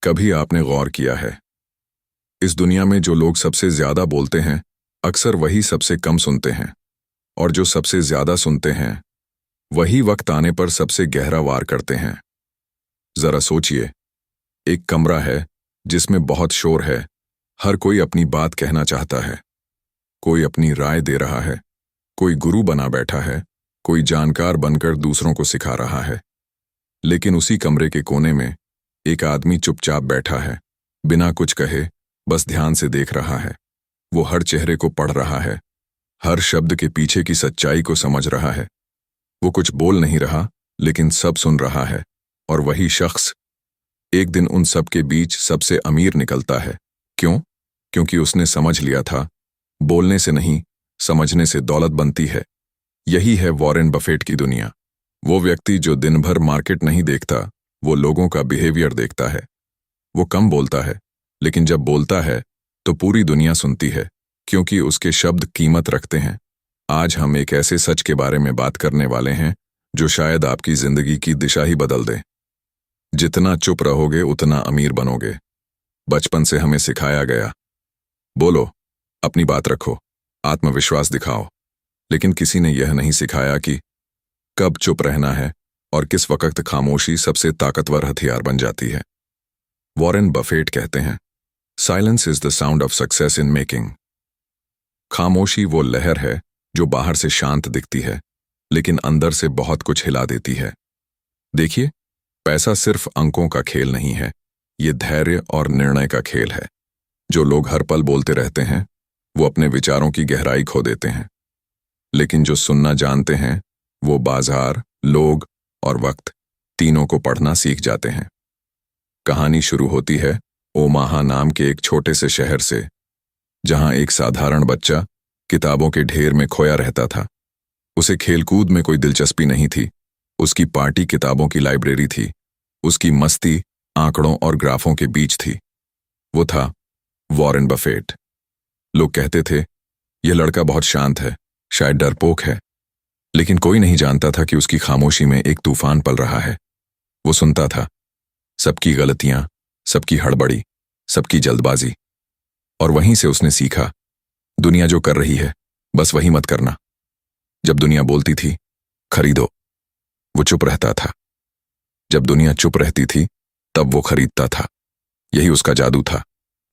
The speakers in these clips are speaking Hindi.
कभी आपने गौर किया है, इस दुनिया में जो लोग सबसे ज्यादा बोलते हैं अक्सर वही सबसे कम सुनते हैं, और जो सबसे ज्यादा सुनते हैं वही वक्त आने पर सबसे गहरा वार करते हैं। जरा सोचिए, एक कमरा है जिसमें बहुत शोर है, हर कोई अपनी बात कहना चाहता है, कोई अपनी राय दे रहा है, कोई गुरु बना बैठा है, कोई जानकार बनकर दूसरों को सिखा रहा है। लेकिन उसी कमरे के कोने में एक आदमी चुपचाप बैठा है, बिना कुछ कहे, बस ध्यान से देख रहा है। वो हर चेहरे को पढ़ रहा है, हर शब्द के पीछे की सच्चाई को समझ रहा है। वो कुछ बोल नहीं रहा, लेकिन सब सुन रहा है। और वही शख्स एक दिन उन सब के बीच सबसे अमीर निकलता है। क्यों? क्योंकि उसने समझ लिया था, बोलने से नहीं, समझने से दौलत बनती है। यही है वॉरेन बफेट की दुनिया। वो व्यक्ति जो दिन भर मार्केट नहीं देखता, वो लोगों का बिहेवियर देखता है। वो कम बोलता है, लेकिन जब बोलता है तो पूरी दुनिया सुनती है, क्योंकि उसके शब्द कीमत रखते हैं। आज हम एक ऐसे सच के बारे में बात करने वाले हैं जो शायद आपकी जिंदगी की दिशा ही बदल दे। जितना चुप रहोगे उतना अमीर बनोगे। बचपन से हमें सिखाया गया, बोलो, अपनी बात रखो, आत्मविश्वास दिखाओ। लेकिन किसी ने यह नहीं सिखाया कि कब चुप रहना है और किस वक्त खामोशी सबसे ताकतवर हथियार बन जाती है। वॉरेन बफेट कहते हैं, silence is the sound of success in making. खामोशी वो लहर है जो बाहर से शांत दिखती है, लेकिन अंदर से बहुत कुछ हिला देती है। देखिए, पैसा सिर्फ अंकों का खेल नहीं है, ये धैर्य और निर्णय का खेल है। जो लोग हर पल बोलते रहते हैं, वो अपने विचारों की गहराई खो देते हैं। लेकिन जो सुनना जानते हैं, वो बाजार, लोग और वक्त तीनों को पढ़ना सीख जाते हैं। कहानी शुरू होती है ओमाहा नाम के एक छोटे से शहर से, जहां एक साधारण बच्चा किताबों के ढेर में खोया रहता था। उसे खेलकूद में कोई दिलचस्पी नहीं थी, उसकी पार्टी किताबों की लाइब्रेरी थी, उसकी मस्ती आंकड़ों और ग्राफों के बीच थी। वो था वॉरेन बफेट। लोग कहते थे, यह लड़का बहुत शांत है, शायद डरपोक है। लेकिन कोई नहीं जानता था कि उसकी खामोशी में एक तूफान पल रहा है। वो सुनता था सबकी गलतियां, सबकी हड़बड़ी, सबकी जल्दबाजी, और वहीं से उसने सीखा, दुनिया जो कर रही है बस वही मत करना। जब दुनिया बोलती थी खरीदो, वो चुप रहता था। जब दुनिया चुप रहती थी तब वो खरीदता था। यही उसका जादू था,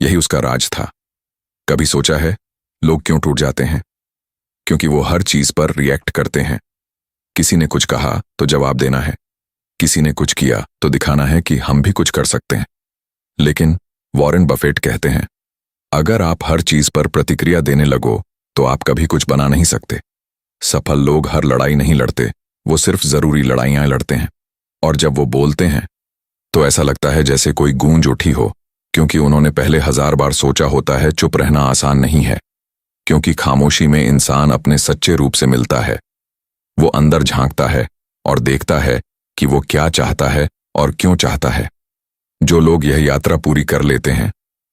यही उसका राज था। कभी सोचा है लोग क्यों टूट जाते हैं? क्योंकि वो हर चीज पर रिएक्ट करते हैं। किसी ने कुछ कहा तो जवाब देना है, किसी ने कुछ किया तो दिखाना है कि हम भी कुछ कर सकते हैं। लेकिन वॉरेन बफेट कहते हैं, अगर आप हर चीज पर प्रतिक्रिया देने लगो तो आप कभी कुछ बना नहीं सकते। सफल लोग हर लड़ाई नहीं लड़ते, वो सिर्फ जरूरी लड़ाइयां लड़ते हैं। और जब वो बोलते हैं तो ऐसा लगता है जैसे कोई गूंज उठी हो, क्योंकि उन्होंने पहले 1000 बार सोचा होता है चुप रहना आसान नहीं है। क्योंकि खामोशी में इंसान अपने सच्चे रूप से मिलता है। वो अंदर झांकता है और देखता है कि वो क्या चाहता है और क्यों चाहता है। जो लोग यह यात्रा पूरी कर लेते हैं,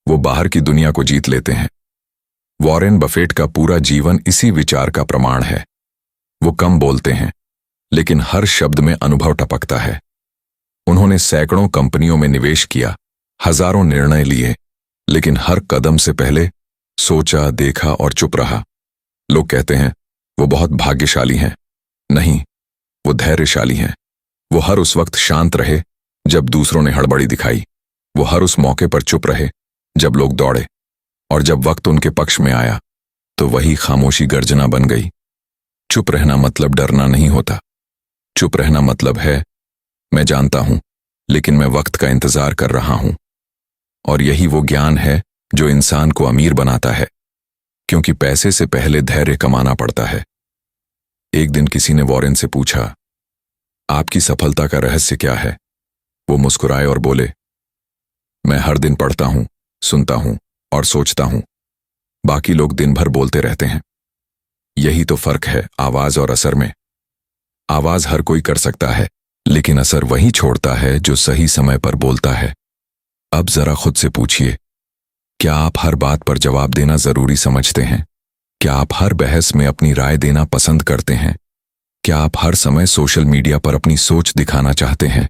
वो बाहर की दुनिया को जीत लेते हैं। वॉरेन बफेट का पूरा जीवन इसी विचार का प्रमाण है। वो कम बोलते हैं, लेकिन हर शब्द में अनुभव टपकता है। उन्होंने सैकड़ों कंपनियों में निवेश किया, हजारों निर्णय लिए, लेकिन हर कदम से पहले सोचा, देखा और चुप रहा। लोग कहते हैं वो बहुत भाग्यशाली हैं। नहीं, वो धैर्यशाली हैं। वो हर उस वक्त शांत रहे जब दूसरों ने हड़बड़ी दिखाई। वो हर उस मौके पर चुप रहे जब लोग दौड़े, और जब वक्त उनके पक्ष में आया तो वही खामोशी गर्जना बन गई। चुप रहना मतलब डरना नहीं होता। चुप रहना मतलब है, मैं जानता हूं, लेकिन मैं वक्त का इंतजार कर रहा हूं। और यही वो ज्ञान है जो इंसान को अमीर बनाता है, क्योंकि पैसे से पहले धैर्य कमाना पड़ता है। एक दिन किसी ने वॉरेन से पूछा, आपकी सफलता का रहस्य क्या है? वो मुस्कुराए और बोले, मैं हर दिन पढ़ता हूं, सुनता हूं और सोचता हूं। बाकी लोग दिन भर बोलते रहते हैं। यही तो फर्क है आवाज और असर में। आवाज हर कोई कर सकता है, लेकिन असर वही छोड़ता है जो सही समय पर बोलता है। अब जरा खुद से पूछिए, क्या आप हर बात पर जवाब देना जरूरी समझते हैं? क्या आप हर बहस में अपनी राय देना पसंद करते हैं? क्या आप हर समय सोशल मीडिया पर अपनी सोच दिखाना चाहते हैं?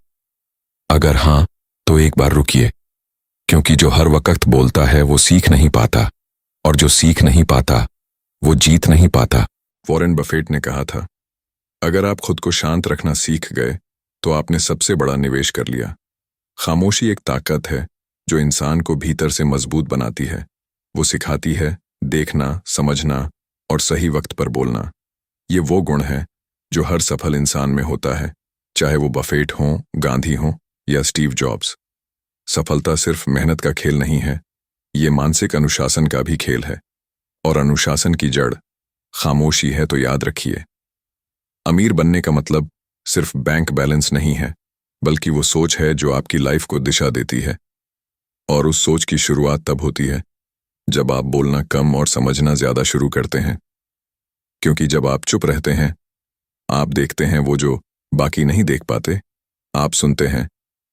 अगर हां, तो एक बार रुकिए। क्योंकि जो हर वक्त बोलता है वो सीख नहीं पाता, और जो सीख नहीं पाता वो जीत नहीं पाता। वॉरेन बफेट ने कहा था, अगर आप खुद को शांत रखना सीख गए तो आपने सबसे बड़ा निवेश कर लिया। खामोशी एक ताकत है जो इंसान को भीतर से मजबूत बनाती है। वो सिखाती है देखना, समझना और सही वक्त पर बोलना। ये वो गुण है जो हर सफल इंसान में होता है, चाहे वो बफेट हों, गांधी हों या स्टीव जॉब्स। सफलता सिर्फ मेहनत का खेल नहीं है, ये मानसिक अनुशासन का भी खेल है, और अनुशासन की जड़ खामोशी है। तो याद रखिए, अमीर बनने का मतलब सिर्फ बैंक बैलेंस नहीं है, बल्कि वो सोच है जो आपकी लाइफ को दिशा देती है। और उस सोच की शुरुआत तब होती है जब आप बोलना कम और समझना ज्यादा शुरू करते हैं। क्योंकि जब आप चुप रहते हैं, आप देखते हैं वो जो बाकी नहीं देख पाते, आप सुनते हैं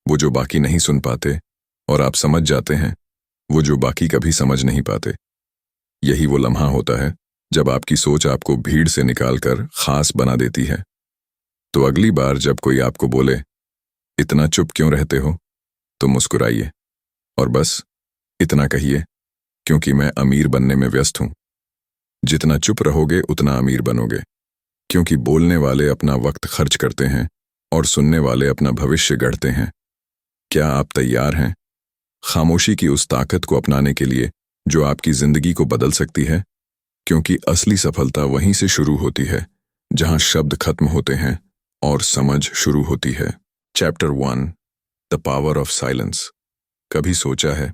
वो जो बाकी नहीं सुन पाते, और आप समझ जाते हैं वो जो बाकी कभी समझ नहीं पाते। यही वो लम्हा होता है जब आपकी सोच आपको भीड़ से निकालकर खास बना देती है। तो अगली बार जब कोई आपको बोले, इतना चुप क्यों रहते हो, तो मुस्कुराइए और बस इतना कहिए, क्योंकि मैं अमीर बनने में व्यस्त हूं। जितना चुप रहोगे उतना अमीर बनोगे, क्योंकि बोलने वाले अपना वक्त खर्च करते हैं और सुनने वाले अपना भविष्य गढ़ते हैं। क्या आप तैयार हैं खामोशी की उस ताकत को अपनाने के लिए जो आपकी जिंदगी को बदल सकती है? क्योंकि असली सफलता वहीं से शुरू होती है जहां शब्द खत्म होते हैं और समझ शुरू होती है। Chapter 1, the power of silence. कभी सोचा है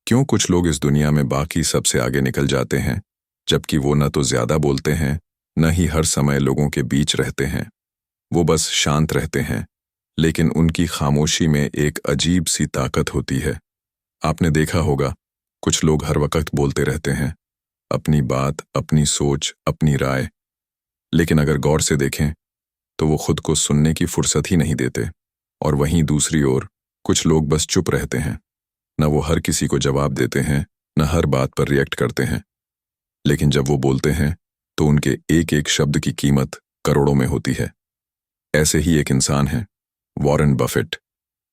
क्यों कुछ लोग इस दुनिया में बाकी सबसे आगे निकल जाते हैं, जबकि वो न तो ज्यादा बोलते हैं, न ही हर समय लोगों के बीच रहते हैं। वो बस शांत रहते हैं, लेकिन उनकी खामोशी में एक अजीब सी ताकत होती है। आपने देखा होगा, कुछ लोग हर वक्त बोलते रहते हैं, अपनी बात, अपनी सोच, अपनी राय, लेकिन अगर गौर से देखें तो वो खुद को सुनने की फुर्सत ही नहीं देते। और वहीं दूसरी ओर कुछ लोग बस चुप रहते हैं, न वो हर किसी को जवाब देते हैं, न हर बात पर रिएक्ट करते हैं, लेकिन जब वो बोलते हैं तो उनके एक एक शब्द की कीमत करोड़ों में होती है। ऐसे ही एक इंसान है वॉरेन बफेट,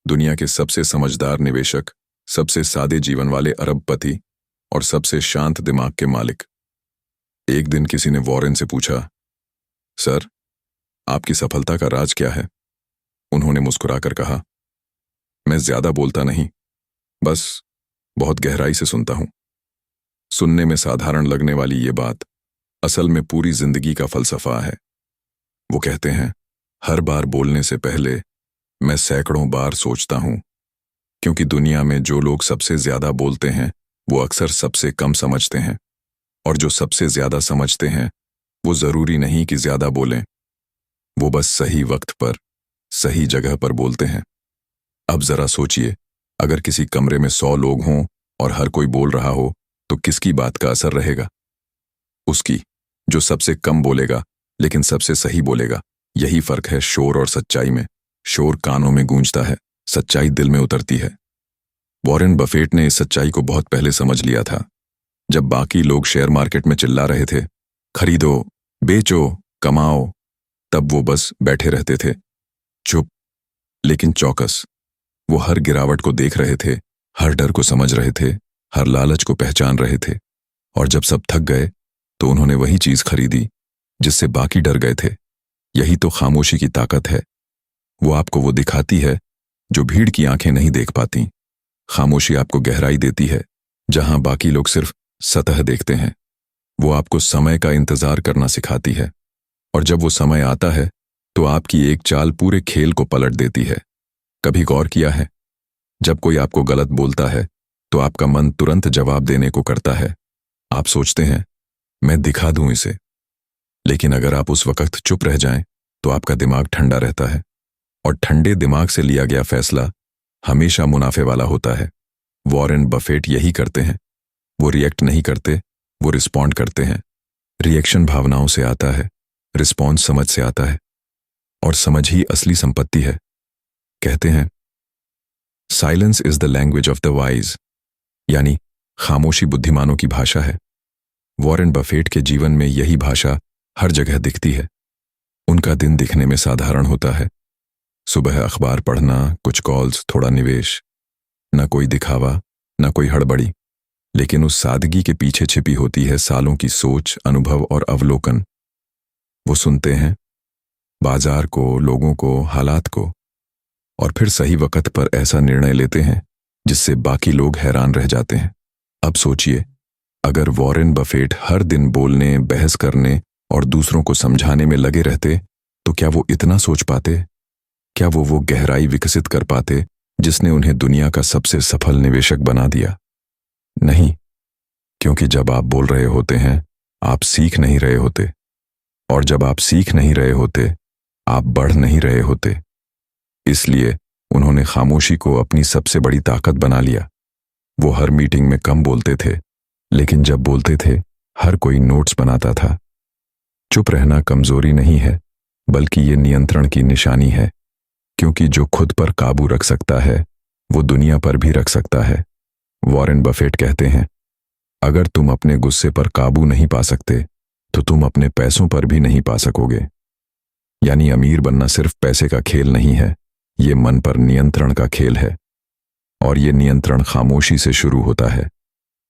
दुनिया के सबसे समझदार निवेशक, सबसे सादे जीवन वाले अरबपति और सबसे शांत दिमाग के मालिक। एक दिन किसी ने वॉरेन से पूछा, सर, आपकी सफलता का राज क्या है? उन्होंने मुस्कुराकर कहा, मैं ज्यादा बोलता नहीं, बस बहुत गहराई से सुनता हूं। सुनने में साधारण लगने वाली ये बात असल में पूरी जिंदगी का फलसफा है। वो कहते हैं, हर बार बोलने से पहले मैं सैकड़ों बार सोचता हूं, क्योंकि दुनिया में जो लोग सबसे ज्यादा बोलते हैं वो अक्सर सबसे कम समझते हैं, और जो सबसे ज्यादा समझते हैं वो जरूरी नहीं कि ज्यादा बोलें, वो बस सही वक्त पर सही जगह पर बोलते हैं। अब जरा सोचिए, अगर किसी कमरे में 100 लोग हों और हर कोई बोल रहा हो तो किसकी बात का असर रहेगा? उसकी, जो सबसे कम बोलेगा लेकिन सबसे सही बोलेगा। यही फर्क है शोर और सच्चाई में। शोर कानों में गूंजता है, सच्चाई दिल में उतरती है। वॉरेन बफेट ने इस सच्चाई को बहुत पहले समझ लिया था। जब बाकी लोग शेयर मार्केट में चिल्ला रहे थे, खरीदो, बेचो, कमाओ, तब वो बस बैठे रहते थे, चुप लेकिन चौकस। वो हर गिरावट को देख रहे थे, हर डर को समझ रहे थे, हर लालच को पहचान रहे थे। और जब सब थक गए तो उन्होंने वही चीज खरीदी जिससे बाकी डर गए थे। यही तो खामोशी की ताकत है। वो आपको वो दिखाती है जो भीड़ की आंखें नहीं देख पाती। खामोशी आपको गहराई देती है जहां बाकी लोग सिर्फ सतह देखते हैं। वो आपको समय का इंतजार करना सिखाती है, और जब वो समय आता है तो आपकी एक चाल पूरे खेल को पलट देती है। कभी गौर किया है, जब कोई आपको गलत बोलता है तो आपका मन तुरंत जवाब देने को करता है। आप सोचते हैं, मैं दिखा दूं इसे। लेकिन अगर आप उस वक्त चुप रह जाएं तो आपका दिमाग ठंडा रहता है, और ठंडे दिमाग से लिया गया फैसला हमेशा मुनाफे वाला होता है। वॉरेन बफेट यही करते हैं। वो रिएक्ट नहीं करते, वो रिस्पॉन्ड करते हैं। रिएक्शन भावनाओं से आता है, रिस्पॉन्स समझ से आता है, और समझ ही असली संपत्ति है। कहते हैं, silence is the language of the wise, यानी खामोशी बुद्धिमानों की भाषा है। वॉरेन बफेट के जीवन में यही भाषा हर जगह दिखती है। उनका दिन दिखने में साधारण होता है। सुबह अखबार पढ़ना, कुछ कॉल्स, थोड़ा निवेश, न कोई दिखावा, न कोई हड़बड़ी, लेकिन उस सादगी के पीछे छिपी होती है सालों की सोच, अनुभव और अवलोकन। वो सुनते हैं बाजार को, लोगों को, हालात को, और फिर सही वक्त पर ऐसा निर्णय लेते हैं जिससे बाकी लोग हैरान रह जाते हैं। अब सोचिए, अगर वॉरेन बफेट हर दिन बोलने, बहस करने और दूसरों को समझाने में लगे रहते, तो क्या वो इतना सोच पाते? क्या वो गहराई विकसित कर पाते जिसने उन्हें दुनिया का सबसे सफल निवेशक बना दिया? नहीं, क्योंकि जब आप बोल रहे होते हैं, आप सीख नहीं रहे होते, और जब आप सीख नहीं रहे होते, आप बढ़ नहीं रहे होते। इसलिए उन्होंने खामोशी को अपनी सबसे बड़ी ताकत बना लिया। वो हर मीटिंग में कम बोलते थे, लेकिन जब बोलते थे, हर कोई नोट्स बनाता था। चुप रहना कमजोरी नहीं है, बल्कि ये नियंत्रण की निशानी है, क्योंकि जो खुद पर काबू रख सकता है, वो दुनिया पर भी रख सकता है। वॉरेन बफेट कहते हैं, अगर तुम अपने गुस्से पर काबू नहीं पा सकते, तो तुम अपने पैसों पर भी नहीं पा सकोगे। यानी अमीर बनना सिर्फ पैसे का खेल नहीं है, ये मन पर नियंत्रण का खेल है, और ये नियंत्रण खामोशी से शुरू होता है।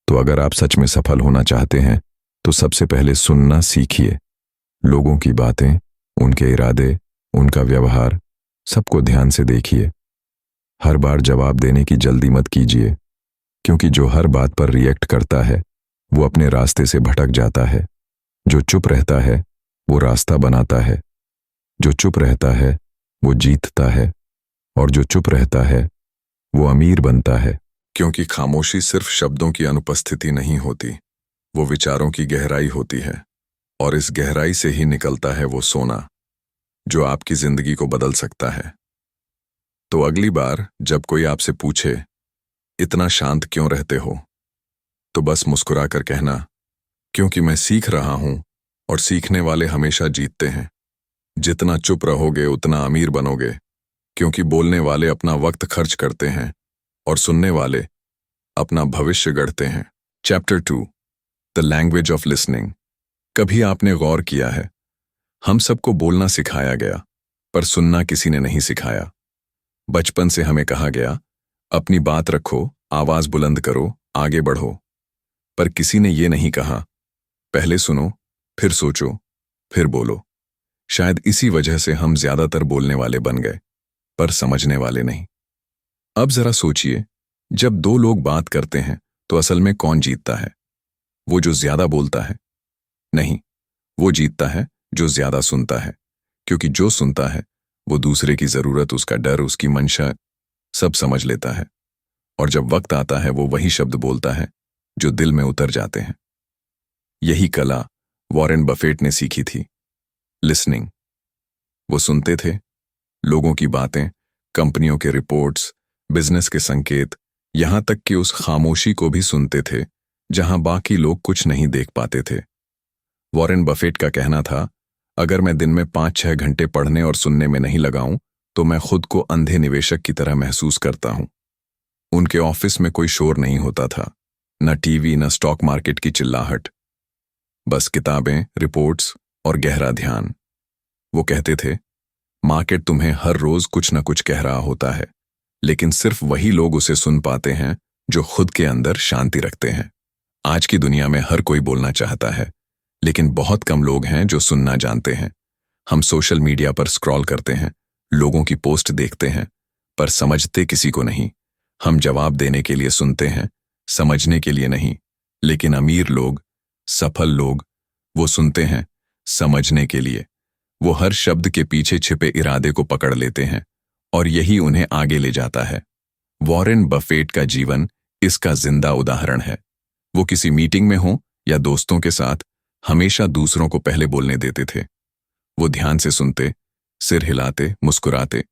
तो अगर आप सच में सफल होना चाहते हैं, तो सबसे पहले सुनना सीखिए। लोगों की बातें, उनके इरादे, उनका व्यवहार, सबको ध्यान से देखिए। हर बार जवाब देने की जल्दी मत कीजिए, क्योंकि जो हर बात पर रिएक्ट करता है, वो अपने रास्ते से भटक जाता है। जो चुप रहता है, वो रास्ता बनाता है। जो चुप रहता है, वो जीतता है, और जो चुप रहता है, वो अमीर बनता है। क्योंकि खामोशी सिर्फ शब्दों की अनुपस्थिति नहीं होती, वो विचारों की गहराई होती है, और इस गहराई से ही निकलता है वो सोना, जो आपकी जिंदगी को बदल सकता है। तो अगली बार जब कोई आपसे पूछे, इतना शांत क्यों रहते हो, तो बस मुस्कुरा कर कहना, क्योंकि मैं सीख रहा हूं, और सीखने वाले हमेशा जीतते हैं। जितना चुप रहोगे उतना अमीर बनोगे, क्योंकि बोलने वाले अपना वक्त खर्च करते हैं, और सुनने वाले अपना भविष्य गढ़ते हैं। Chapter 2, the language of listening. कभी आपने गौर किया है, हम सबको बोलना सिखाया गया, पर सुनना किसी ने नहीं सिखाया। बचपन से हमें कहा गया, अपनी बात रखो, आवाज बुलंद करो, आगे बढ़ो। पर किसी ने ये नहीं कहा, पहले सुनो, फिर सोचो, फिर बोलो। शायद इसी वजह से हम ज्यादातर बोलने वाले बन गए, पर समझने वाले नहीं। अब जरा सोचिए, जब दो लोग बात करते हैं, तो असल में कौन जीतता है? वो जो ज्यादा बोलता है? नहीं, वो जीतता है जो ज्यादा सुनता है, क्योंकि जो सुनता है, वो दूसरे की जरूरत, उसका डर, उसकी मंशा सब समझ लेता है, और जब वक्त आता है, वो वही शब्द बोलता है जो दिल में उतर जाते हैं। यही कला वॉरेन बफेट ने सीखी थी, लिसनिंग। वो सुनते थे, लोगों की बातें, कंपनियों के रिपोर्ट्स, बिजनेस के संकेत, यहां तक कि उस खामोशी को भी सुनते थे जहां बाकी लोग कुछ नहीं देख पाते थे। वॉरेन बफेट का कहना था, अगर मैं दिन में 5-6 घंटे पढ़ने और सुनने में नहीं लगाऊं, तो मैं खुद को अंधे निवेशक की तरह महसूस करता हूं। उनके ऑफिस में कोई शोर नहीं होता था, न टीवी, न स्टॉक मार्केट की चिल्लाहट, बस किताबें, रिपोर्ट्स और गहरा ध्यान। वो कहते थे, मार्केट तुम्हें हर रोज कुछ न कुछ कह रहा होता है, लेकिन सिर्फ वही लोग उसे सुन पाते हैं जो खुद के अंदर शांति रखते हैं। आज की दुनिया में हर कोई बोलना चाहता है, लेकिन बहुत कम लोग हैं जो सुनना जानते हैं। हम सोशल मीडिया पर स्क्रॉल करते हैं, लोगों की पोस्ट देखते हैं, पर समझते किसी को नहीं। हम जवाब देने के लिए सुनते हैं, समझने के लिए नहीं। लेकिन अमीर लोग, सफल लोग, वो सुनते हैं समझने के लिए। वो हर शब्द के पीछे छिपे इरादे को पकड़ लेते हैं, और यही उन्हें आगे ले जाता है। वॉरेन बफेट का जीवन इसका जिंदा उदाहरण है। वो किसी मीटिंग में हो या दोस्तों के साथ, हमेशा दूसरों को पहले बोलने देते थे। वो ध्यान से सुनते, सिर हिलाते, मुस्कुराते,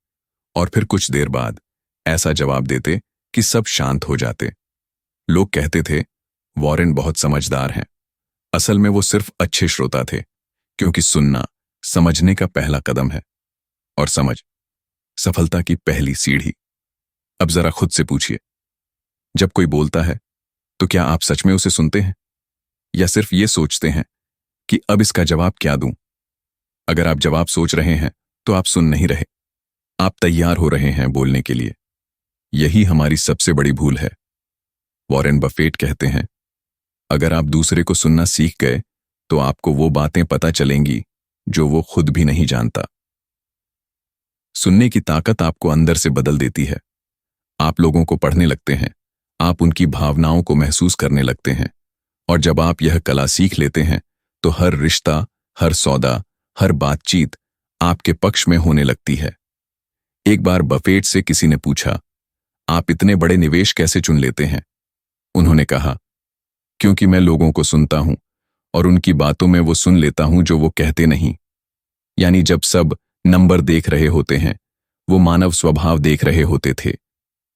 और फिर कुछ देर बाद ऐसा जवाब देते कि सब शांत हो जाते। लोग कहते थे, वॉरेन बहुत समझदार हैं। असल में वो सिर्फ अच्छे श्रोता थे, क्योंकि सुनना समझने का पहला कदम है, और समझ सफलता की पहली सीढ़ी। अब जरा खुद से पूछिए, जब कोई बोलता है, तो क्या आप सच में उसे सुनते हैं, या सिर्फ ये सोचते हैं कि अब इसका जवाब क्या दूं? अगर आप जवाब सोच रहे हैं, तो आप सुन नहीं रहे, आप तैयार हो रहे हैं बोलने के लिए। यही हमारी सबसे बड़ी भूल है। वॉरेन बफेट कहते हैं, अगर आप दूसरे को सुनना सीख गए तो आपको वो बातें पता चलेंगी जो वो खुद भी नहीं जानता। सुनने की ताकत आपको अंदर से बदल देती है। आप लोगों को पढ़ने लगते हैं, आप उनकी भावनाओं को महसूस करने लगते हैं, और जब आप यह कला सीख लेते हैं तो हर रिश्ता, हर सौदा, हर बातचीत आपके पक्ष में होने लगती है। एक बार बफेट से किसी ने पूछा, आप इतने बड़े निवेश कैसे चुन लेते हैं? उन्होंने कहा, क्योंकि मैं लोगों को सुनता हूं और उनकी बातों में वो सुन लेता हूं जो वो कहते नहीं। यानी जब सब नंबर देख रहे होते हैं, वो मानव स्वभाव देख रहे होते थे।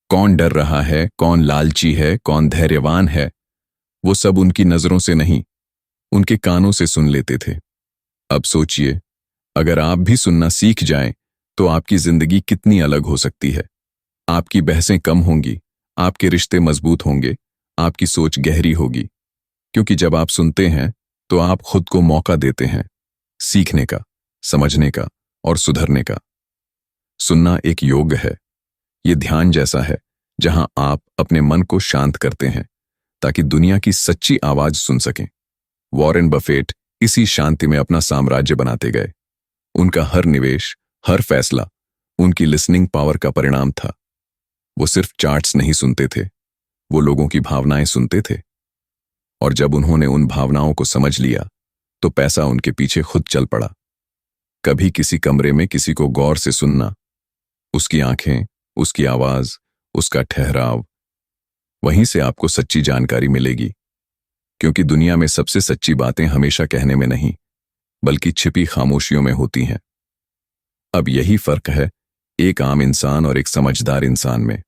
कौन डर रहा है, कौन लालची है, कौन धैर्यवान है, वो सब उनकी नजरों से नहीं, उनके कानों से सुन लेते थे। अब सोचिए, अगर आप भी सुनना सीख जाएं तो आपकी जिंदगी कितनी अलग हो सकती है। आपकी बहसें कम होंगी, आपके रिश्ते मजबूत होंगे, आपकी सोच गहरी होगी। क्योंकि जब आप सुनते हैं तो आप खुद को मौका देते हैं सीखने का, समझने का और सुधरने का। सुनना एक योग है। ये ध्यान जैसा है जहां आप अपने मन को शांत करते हैं ताकि दुनिया की सच्ची आवाज सुन सकें। वॉरेन बफेट इसी शांति में अपना साम्राज्य बनाते गए। उनका हर निवेश, हर फैसला उनकी लिसनिंग पावर का परिणाम था। वो सिर्फ चार्ट्स नहीं सुनते थे, वो लोगों की भावनाएं सुनते थे। और जब उन्होंने उन भावनाओं को समझ लिया तो पैसा उनके पीछे खुद चल पड़ा। कभी किसी कमरे में किसी को गौर से सुनना, उसकी आंखें, उसकी आवाज, उसका ठहराव, वहीं से आपको सच्ची जानकारी मिलेगी। क्योंकि दुनिया में सबसे सच्ची बातें हमेशा कहने में नहीं, बल्कि छिपी खामोशियों में होती हैं। अब यही फर्क है एक आम इंसान और एक समझदार इंसान में।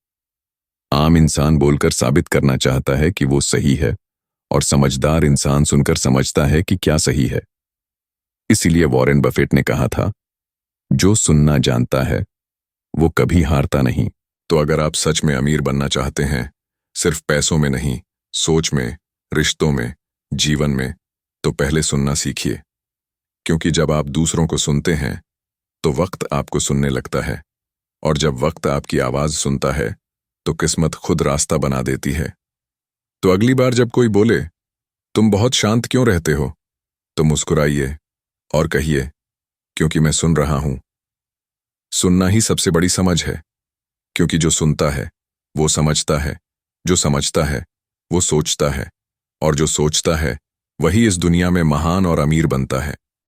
आम इंसान बोलकर साबित करना चाहता है कि वो सही है, और समझदार इंसान सुनकर समझता है कि क्या सही है। इसीलिए वॉरेन बफेट ने कहा था, जो सुनना जानता है वो कभी हारता नहीं। तो अगर आप सच में अमीर बनना चाहते हैं, सिर्फ पैसों में नहीं, सोच में, रिश्तों में, जीवन में, तो पहले सुनना सीखिए। क्योंकि जब आप दूसरों को सुनते हैं तो वक्त आपको सुनने लगता है, और जब वक्त आपकी आवाज सुनता है तो किस्मत खुद रास्ता बना देती है। तो अगली बार जब कोई बोले, तुम बहुत शांत क्यों रहते हो, तो मुस्कुराइए और कहिए, क्योंकि मैं सुन रहा हूं। सुनना ही सबसे बड़ी समझ है। क्योंकि जो सुनता है वो समझता है, जो समझता है वो सोचता है, और जो सोचता है वही इस दुनिया में महान और अमीर बनता है।